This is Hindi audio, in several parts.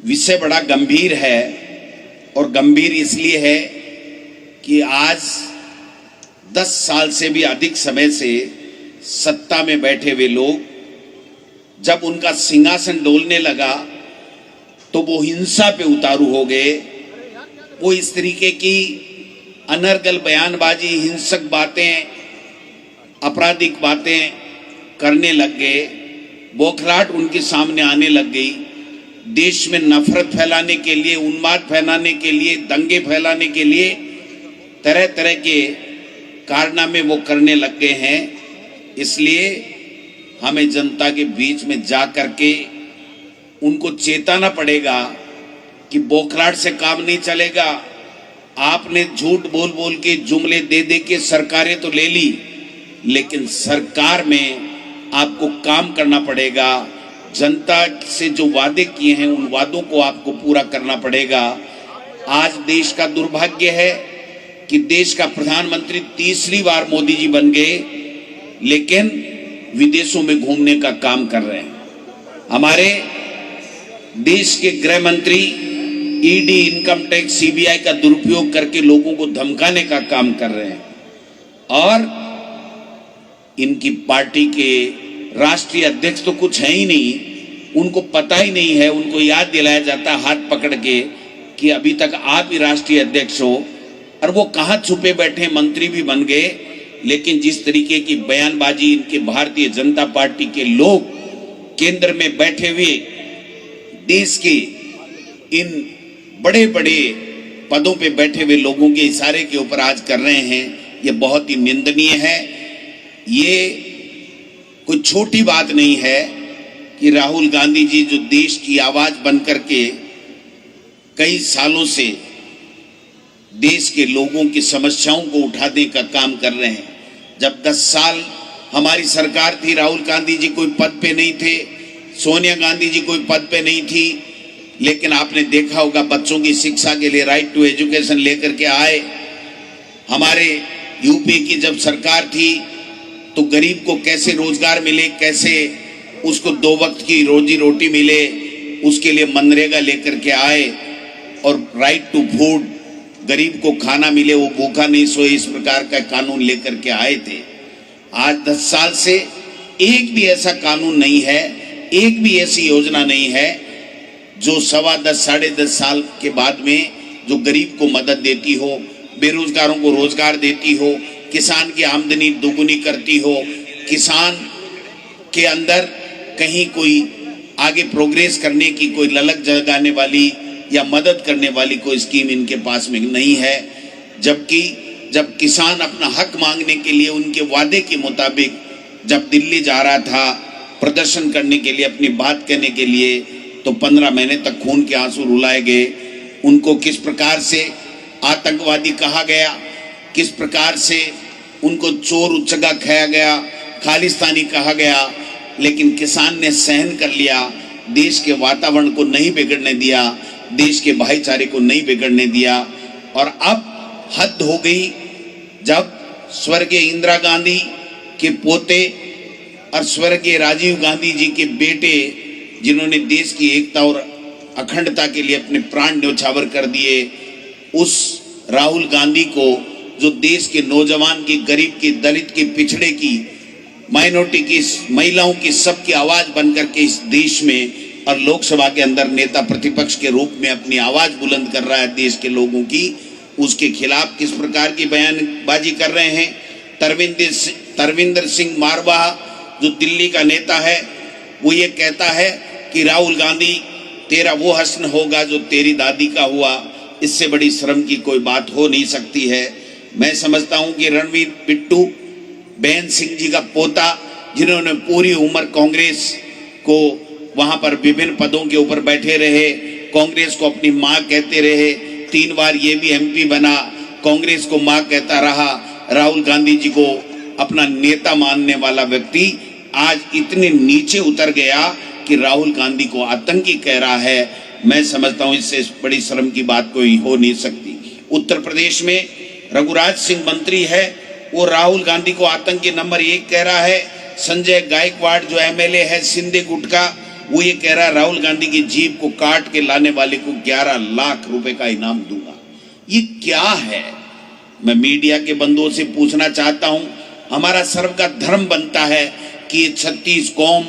विषय बड़ा गंभीर है और गंभीर इसलिए है कि आज 10 साल से भी अधिक समय से सत्ता में बैठे हुए लोग जब उनका सिंहासन डोलने लगा तो वो हिंसा पे उतारू हो गए। वो इस तरीके की अनर्गल बयानबाजी, हिंसक बातें, आपराधिक बातें करने लग गए। बौखलाहट उनके सामने आने लग गई। देश में नफरत फैलाने के लिए, उन्माद फैलाने के लिए, दंगे फैलाने के लिए तरह तरह के कारनामे वो करने लग गए हैं। इसलिए हमें जनता के बीच में जा करके उनको चेताना पड़ेगा कि बौखलाहट से काम नहीं चलेगा। आपने झूठ बोल बोल के, जुमले दे दे के सरकारें तो ले ली, लेकिन सरकार में आपको काम करना पड़ेगा। जनता से जो वादे किए हैं उन वादों को आपको पूरा करना पड़ेगा। आज देश का दुर्भाग्य है कि देश का प्रधानमंत्री तीसरी बार मोदी जी बन गए, लेकिन विदेशों में घूमने का काम कर रहे हैं। हमारे देश के गृह मंत्री ईडी, इनकम टैक्स, सीबीआई का दुरुपयोग करके लोगों को धमकाने का काम कर रहे हैं। और इनकी पार्टी के राष्ट्रीय अध्यक्ष तो कुछ है ही नहीं, उनको पता ही नहीं है। उनको याद दिलाया जाता है हाथ पकड़ के कि अभी तक आप ही राष्ट्रीय अध्यक्ष हो, और वो कहाँ छुपे बैठे, मंत्री भी बन गए। लेकिन जिस तरीके की बयानबाजी इनके भारतीय जनता पार्टी के लोग केंद्र में बैठे हुए देश के इन बड़े बड़े पदों पे बैठे हुए लोगों के इशारे के ऊपर आज कर रहे हैं, ये बहुत ही निंदनीय है। ये कोई छोटी बात नहीं है कि राहुल गांधी जी जो देश की आवाज बनकर के कई सालों से देश के लोगों की समस्याओं को उठाने का काम कर रहे हैं। जब 10 साल हमारी सरकार थी, राहुल गांधी जी कोई पद पे नहीं थे, सोनिया गांधी जी कोई पद पे नहीं थी, लेकिन आपने देखा होगा बच्चों की शिक्षा के लिए राइट टू एजुकेशन लेकर के आए। हमारे यूपी की जब सरकार थी तो गरीब को कैसे रोजगार मिले, कैसे उसको 2 वक्त की रोजी रोटी मिले, उसके लिए मनरेगा लेकर के आए। और राइट टू फूड, गरीब को खाना मिले, वो भूखा नहीं सोए, इस प्रकार का कानून लेकर के आए थे। आज 10 साल से एक भी ऐसा कानून नहीं है, एक भी ऐसी योजना नहीं है जो 10.25 साढ़े 10 साल के बाद में जो गरीब को मदद देती हो, बेरोजगारों को रोजगार देती हो, किसान की आमदनी दोगुनी करती हो, किसान के अंदर कहीं कोई आगे प्रोग्रेस करने की कोई ललक जगाने वाली या मदद करने वाली कोई स्कीम इनके पास में नहीं है। जबकि जब किसान अपना हक मांगने के लिए उनके वादे के मुताबिक जब दिल्ली जा रहा था प्रदर्शन करने के लिए, अपनी बात कहने के लिए, तो 15 महीने तक खून के आंसू रुलाए गए। उनको किस प्रकार से आतंकवादी कहा गया, किस प्रकार से उनको चोर उचगा खाया गया, खालिस्तानी कहा गया, लेकिन किसान ने सहन कर लिया। देश के वातावरण को नहीं बिगड़ने दिया, देश के भाईचारे को नहीं बिगड़ने दिया। और अब हद हो गई जब स्वर्गीय इंदिरा गांधी के पोते और स्वर्गीय राजीव गांधी जी के बेटे, जिन्होंने देश की एकता और अखंडता के लिए अपने प्राण न्यौछावर कर दिए, उस राहुल गांधी को जो देश के नौजवान की, गरीब की, दलित की, पिछड़े की, माइनॉरिटी की, महिलाओं की, सबकी आवाज बनकर के इस देश में और लोकसभा के अंदर नेता प्रतिपक्ष के रूप में अपनी आवाज बुलंद कर रहा है देश के लोगों की, उसके खिलाफ किस प्रकार की बयानबाजी कर रहे हैं। तरविंदर सिंह मारवा जो दिल्ली का नेता है, वो ये कहता है कि राहुल गांधी तेरा वो हस्न होगा जो तेरी दादी का हुआ। इससे बड़ी शर्म की कोई बात हो नहीं सकती है। मैं समझता हूं कि रणवीर बिट्टू, बेन सिंह जी का पोता, जिन्होंने पूरी उम्र कांग्रेस को वहां पर विभिन्न पदों के ऊपर बैठे रहे, कांग्रेस को अपनी मां कहते रहे, 3 बार ये भी एमपी बना, कांग्रेस को मां कहता रहा, राहुल गांधी जी को अपना नेता मानने वाला व्यक्ति आज इतने नीचे उतर गया कि राहुल गांधी को आतंकी कह रहा है। मैं समझता हूं इससे बड़ी शर्म की बात कोई हो नहीं सकती। उत्तर प्रदेश में रघुराज सिंह मंत्री है, वो राहुल गांधी को आतंकी नंबर 1 कह रहा है। संजय गायकवाड़ जो एमएलए है सिंधे गुट का, वो ये कह रहा राहुल गांधी की जीप को काट के लाने वाले को 11 लाख रुपए का इनाम दूंगा। ये क्या है? मैं मीडिया के बंधुओं से पूछना चाहता हूं, हमारा सर्व का धर्म बनता है कि ये 36 कौम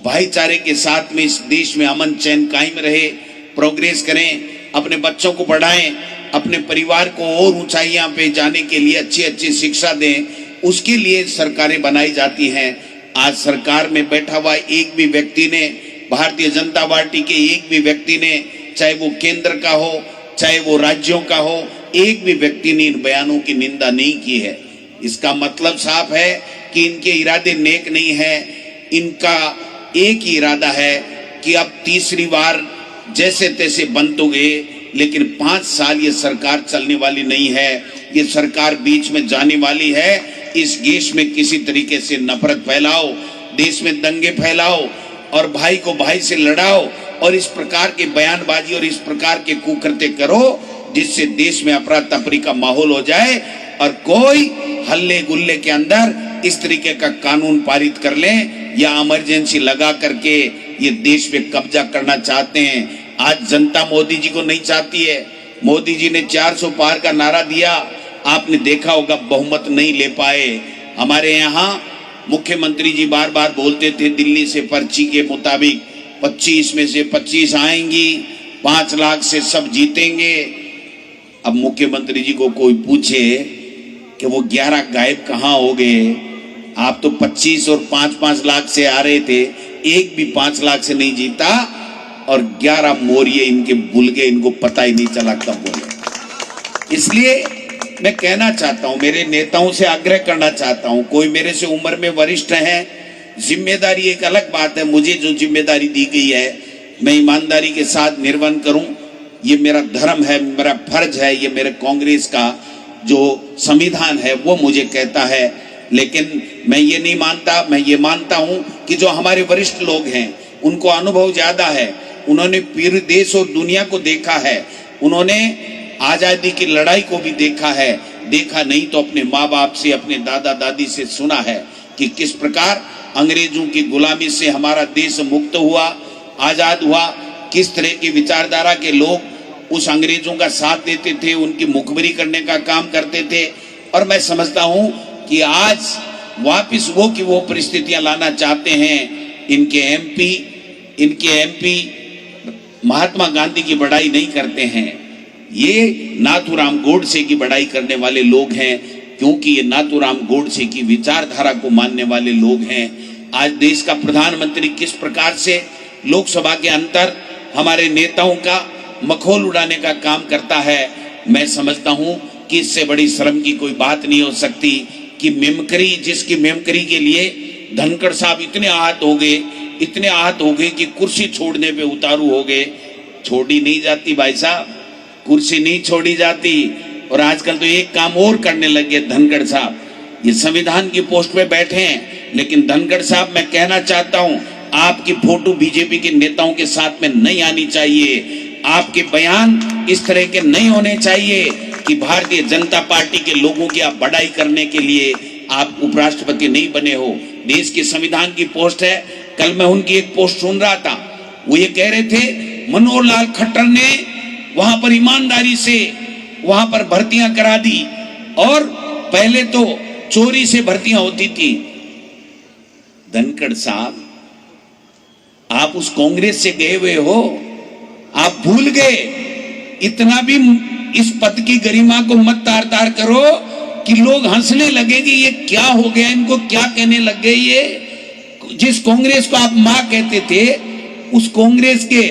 भाईचारे के साथ में इस देश में अमन चैन कायम रहे, प्रोग्रेस करें, अपने बच्चों को पढ़ाएं, अपने परिवार को और ऊंचाइयां पे जाने के लिए अच्छी अच्छी शिक्षा दें, उसके लिए सरकारें बनाई जाती हैं। आज सरकार में बैठा हुआ एक भी व्यक्ति ने, भारतीय जनता पार्टी के एक भी व्यक्ति ने, चाहे वो केंद्र का हो चाहे वो राज्यों का हो, एक भी व्यक्ति ने इन बयानों की निंदा नहीं की है। इसका मतलब साफ है कि इनके इरादे नेक नहीं है। इनका एक ही इरादा है कि अब तीसरी बार जैसे तैसे बन तो गए, लेकिन 5 साल ये सरकार चलने वाली नहीं है। ये सरकार बीच में जाने वाली है। इस देश में किसी तरीके से नफरत फैलाओ, देश में दंगे फैलाओ और भाई को भाई से लड़ाओ और इस प्रकार के बयानबाजी और इस प्रकार के कुकृत्य करो जिससे देश में अफरा तफरी का माहौल हो जाए और कोई हल्ले गुल्ले के अंदर इस तरीके का कानून पारित कर ले या इमरजेंसी लगा करके ये देश पे कब्जा करना चाहते हैं। आज जनता मोदी जी को नहीं चाहती है। मोदी जी ने 400 पार का नारा दिया, आपने देखा होगा बहुमत नहीं ले पाए। हमारे यहाँ मुख्यमंत्री जी बार बार बोलते थे दिल्ली से पर्ची के मुताबिक 25 में से 25 आएंगी, 5 लाख से सब जीतेंगे। अब मुख्यमंत्री जी को कोई पूछे कि वो 11 गायब कहाँ हो गए? आप तो 25 और 5-5 लाख से आ रहे थे, एक भी 5 लाख से नहीं जीता और 11 मोरिये इनके भूल गए, इनको पता ही नहीं चला कब बोले। इसलिए मैं कहना चाहता हूं, मेरे नेताओं से आग्रह करना चाहता हूं, कोई मेरे से उम्र में वरिष्ठ हैं, जिम्मेदारी एक अलग बात है, मुझे जो जिम्मेदारी दी गई है मैं ईमानदारी के साथ निर्वहन करूं, ये मेरा धर्म है, मेरा फर्ज है, ये मेरे कांग्रेस का जो संविधान है वो मुझे कहता है। लेकिन मैं ये नहीं मानता, मैं ये मानता हूं कि जो हमारे वरिष्ठ लोग हैं उनको अनुभव ज्यादा है, उन्होंने पूरे देश और दुनिया को देखा है, उन्होंने आजादी की लड़ाई को भी देखा है, देखा नहीं तो अपने माँ बाप से, अपने दादा दादी से सुना है कि किस प्रकार अंग्रेजों की गुलामी से हमारा देश मुक्त हुआ, आजाद हुआ, किस तरह की विचारधारा के लोग उस अंग्रेजों का साथ देते थे, उनकी मुखबिरी करने का काम करते थे। और मैं समझता हूं कि आज वापिस वो की वो परिस्थितियां लाना चाहते हैं। इनके एमपी महात्मा गांधी की बड़ाई नहीं करते हैं, ये नाथूराम गोडसे की बड़ाई करने वाले लोग हैं, क्योंकि ये नाथूराम गोडसे की विचारधारा को मानने वाले लोग हैं। आज देश का प्रधानमंत्री किस प्रकार से लोकसभा के अंदर हमारे नेताओं का मखौल उड़ाने का काम करता है, मैं समझता हूं कि इससे बड़ी शर्म की कोई बात नहीं हो सकती कि मिमिक्री, जिसकी मिमिक्री के लिए धनखड़ साहब इतने आहत हो गए कि कुर्सी छोड़ने पे उतारू हो गए। छोड़ी नहीं जाती भाई साहब, कुर्सी नहीं छोड़ी जाती। और आजकल तो एक काम और करने लगे धनखड़ साहब, ये संविधान की पोस्ट पे बैठे हैं, लेकिन धनखड़ साहब मैं कहना चाहता हूं आपकी फोटो बीजेपी के नेताओं के साथ में नहीं आनी चाहिए। आपके बयान इस तरह के नहीं होने चाहिए कि भारतीय जनता पार्टी के लोगों की आप बड़ाई करने के लिए आप उपराष्ट्रपति नहीं बने हो। देश के संविधान की पोस्ट है। कल मैं उनकी एक पोस्ट सुन रहा था, वो ये कह रहे थे मनोहर लाल खट्टर ने वहां पर ईमानदारी से वहां पर भर्तियां करा दी और पहले तो चोरी से भर्तियां होती थी। धनखड़ साहब, आप उस कांग्रेस से गए हुए हो, आप भूल गए। इतना भी इस पद की गरिमा को मत तार तार करो कि लोग हंसने लगे कि ये क्या हो गया, इनको क्या कहने लग गए। ये जिस कांग्रेस को आप मां कहते थे, उस कांग्रेस के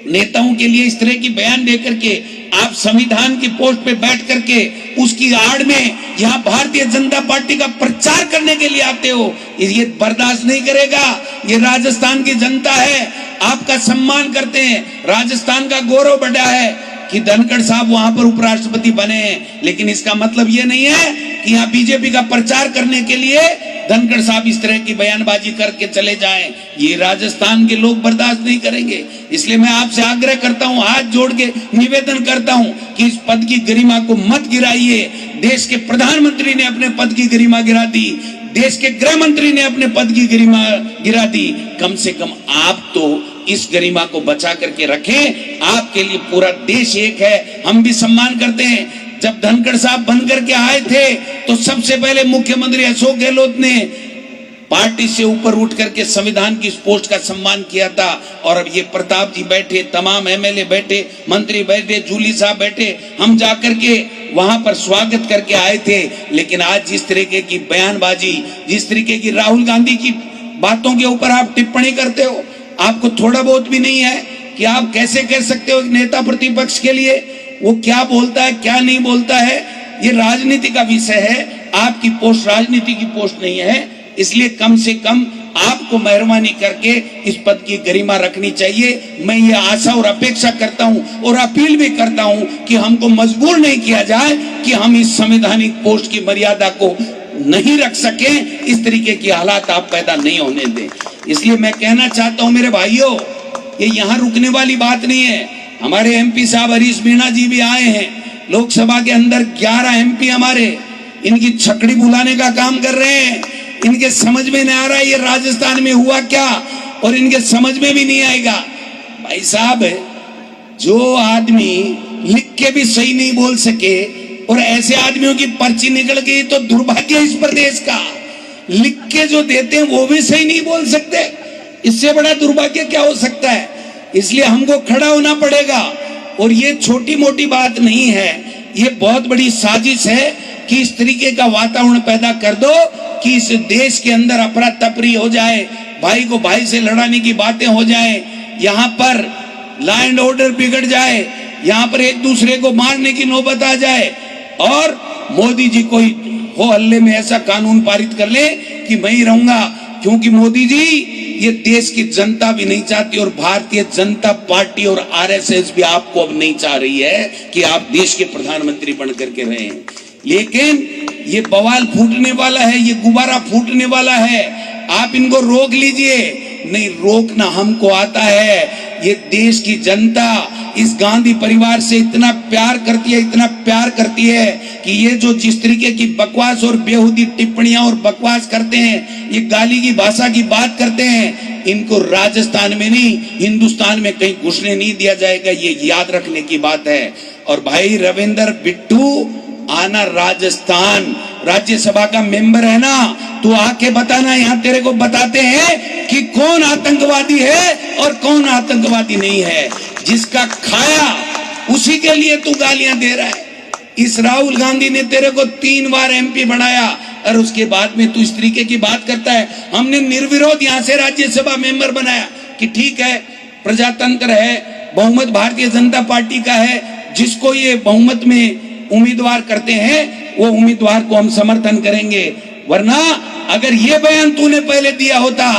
नेताओं के लिए इस तरह की बयान देकर के आप संविधान की पोस्ट पे बैठ करके उसकी आड़ में यहां भारतीय जनता पार्टी का प्रचार करने के लिए आते हो, ये बर्दाश्त नहीं करेगा। ये राजस्थान की जनता है, आपका सम्मान करते हैं, राजस्थान का गौरव बढ़ा है कि धनखड़ साहब वहां पर उपराष्ट्रपति बने हैं। लेकिन इसका मतलब ये नहीं है कि यहाँ बीजेपी का प्रचार करने के लिए धनखड़ साहब इस तरह की बयानबाजी करके चले जाएं। ये राजस्थान के लोग बर्दाश्त नहीं करेंगे। इसलिए मैं आपसे आग्रह करता हूं, हाथ जोड़ के निवेदन करता हूं कि इस पद की गरिमा को मत गिराइए। देश के प्रधानमंत्री ने अपने पद की गरिमा गिरा दी, देश के गृह मंत्री ने अपने पद की गरिमा गिरा दी। कम से कम आप तो इस गरिमा को बचा करके रखें। आपके लिए पूरा देश एक है, हम भी सम्मान करते हैं। जब धनखड़ साहब बन करके आए थे तो सबसे पहले मुख्यमंत्री अशोक गहलोत ने पार्टी से ऊपर उठ करके संविधान की इस पोस्ट का सम्मान किया था। और अब ये प्रताप जी बैठे, तमाम एमएलए बैठे, मंत्री बैठे, जूली साहब बैठे, हम जाकर के वहां पर स्वागत करके आए थे। लेकिन आज जिस तरीके की बयानबाजी, जिस तरीके की राहुल गांधी की बातों के ऊपर आप टिप्पणी करते हो, आपको थोड़ा बहुत भी नहीं है कि आप कैसे कह सकते हो नेता प्रतिपक्ष के लिए वो क्या बोलता है क्या नहीं बोलता है। ये राजनीति का विषय है, आपकी पोस्ट राजनीति की पोस्ट नहीं है। इसलिए कम से कम आपको मेहरबानी करके इस पद की गरिमा रखनी चाहिए। मैं ये आशा और अपेक्षा करता हूं और अपील भी करता हूं कि हमको मजबूर नहीं किया जाए कि हम इस संवैधानिक पोस्ट की मर्यादा को नहीं रख सके। इस तरीके की हालात आप पैदा नहीं होने दें। इसलिए मैं कहना चाहता हूं मेरे भाइयों, ये यहाँ रुकने वाली बात नहीं है। हमारे एमपी साहब हरीश मीणा जी भी आए हैं लोकसभा के अंदर। 11 एमपी हमारे इनकी छकड़ी बुलाने का काम कर रहे हैं। इनके समझ में नहीं आ रहा ये राजस्थान में हुआ क्या, और इनके समझ में भी नहीं आएगा। भाई साहब, जो आदमी लिख के भी सही नहीं बोल सके और ऐसे आदमियों की पर्ची निकल गई तो दुर्भाग्य इस प्रदेश का। लिख के जो देते हैं वो भी सही नहीं बोल सकते, इससे बड़ा दुर्भाग्य क्या हो सकता है। इसलिए हमको खड़ा होना पड़ेगा। और ये छोटी मोटी बात नहीं है, ये बहुत बड़ी साजिश है कि इस तरीके का वातावरण पैदा कर दो कि इस देश के अंदर अफरा तफरी हो जाए, भाई को भाई से लड़ाने की बातें हो जाए, यहाँ पर लॉ एंड ऑर्डर बिगड़ जाए, यहाँ पर एक दूसरे को मारने की नौबत आ जाए और मोदी जी कोई हो हल्ले में ऐसा कानून पारित कर ले कि मैं ही रहूंगा। क्योंकि मोदी जी ये देश की जनता भी नहीं चाहती और भारतीय जनता पार्टी और आरएसएस भी आपको अब नहीं चाह रही है कि आप देश के प्रधानमंत्री बन करके रहें। लेकिन ये बवाल फूटने वाला है, ये गुब्बारा फूटने वाला है। आप इनको रोक लीजिए। नहीं, रोकना हमको आता है। ये देश की जनता इस गांधी परिवार से इतना प्यार करती है, इतना प्यार करती है कि ये जो जिस तरीके की बकवास और बेहुदी टिप्पणियां और बकवास करते हैं, ये गाली की भाषा की बात करते हैं, इनको राजस्थान में नहीं हिंदुस्तान में कहीं घुसने नहीं दिया जाएगा। ये याद रखने की बात है। और भाई रविंदर बिट्टू आना राजस्थान, राज्यसभा का मेंबर है ना, तू आके बताना। यहाँ तेरे को बताते हैं कि कौन आतंकवादी है और कौन आतंकवादी नहीं है। जिसका खाया उसी के लिए तू गालियां दे रहा है। इस राहुल गांधी ने तेरे को 3 बार एमपी बनाया और उसके बाद में तू इस तरीके की बात करता है। हमने निर्विरोध यहाँ से राज्यसभा मेंबर बनाया कि ठीक है, प्रजातंत्र है, बहुमत भारतीय जनता पार्टी का है, जिसको ये बहुमत में उम्मीदवार करते हैं वो उम्मीदवार को हम समर्थन करेंगे। वरना अगर ये बयान तूने पहले दिया होता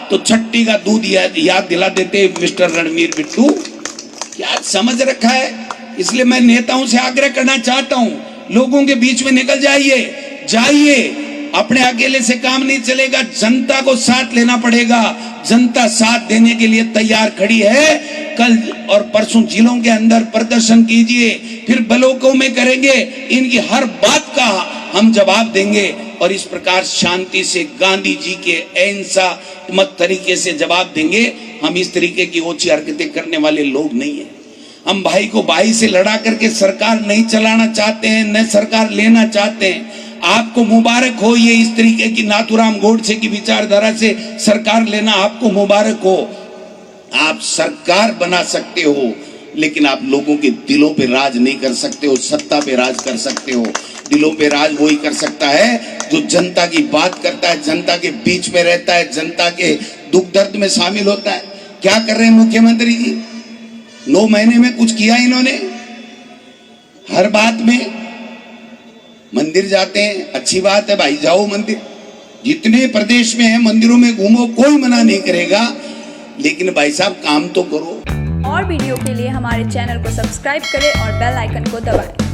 तो छट्टी का दूध याद दिला देते मिस्टर रणवीर बिट्टू। क्या समझ रखा है। इसलिए मैं नेताओं से आग्रह करना चाहता हूं, लोगों के बीच में निकल जाइए। अपने अकेले से काम नहीं चलेगा, जनता को साथ लेना पड़ेगा। जनता साथ देने के लिए तैयार खड़ी है। कल और परसों जिलों के अंदर प्रदर्शन कीजिए, फिर ब्लॉकों में करेंगे। इनकी हर बात का हम जवाब देंगे और इस प्रकार शांति से गांधी जी के अहिंसा मत तरीके से जवाब देंगे। हम इस तरीके की ओछी हरकतें करने वाले लोग नहीं है। हम भाई को भाई से लड़ा करके सरकार नहीं चलाना चाहते हैं, न सरकार लेना चाहते हैं। आपको मुबारक हो, ये इस तरीके की नाथूराम गोडसे की विचारधारा से सरकार लेना आपको मुबारक हो। आप सरकार बना सकते हो, लेकिन आप लोगों के दिलों पे राज नहीं कर सकते हो, सत्ता पे राज कर सकते हो। दिलों पे राज वही कर सकता है जो जनता की बात करता है, जनता के बीच में रहता है, जनता के दुख दर्द में शामिल होता है। क्या कर रहे हैं मुख्यमंत्री जी? 9 महीने में कुछ किया इन्होंने? हर बात में मंदिर जाते हैं, अच्छी बात है भाई, जाओ मंदिर। जितने प्रदेश में है मंदिरों में घूमो, कोई मना नहीं करेगा, लेकिन भाई साहब काम तो करो। और वीडियो के लिए हमारे चैनल को सब्सक्राइब करें और बेल आइकन को दबाएं।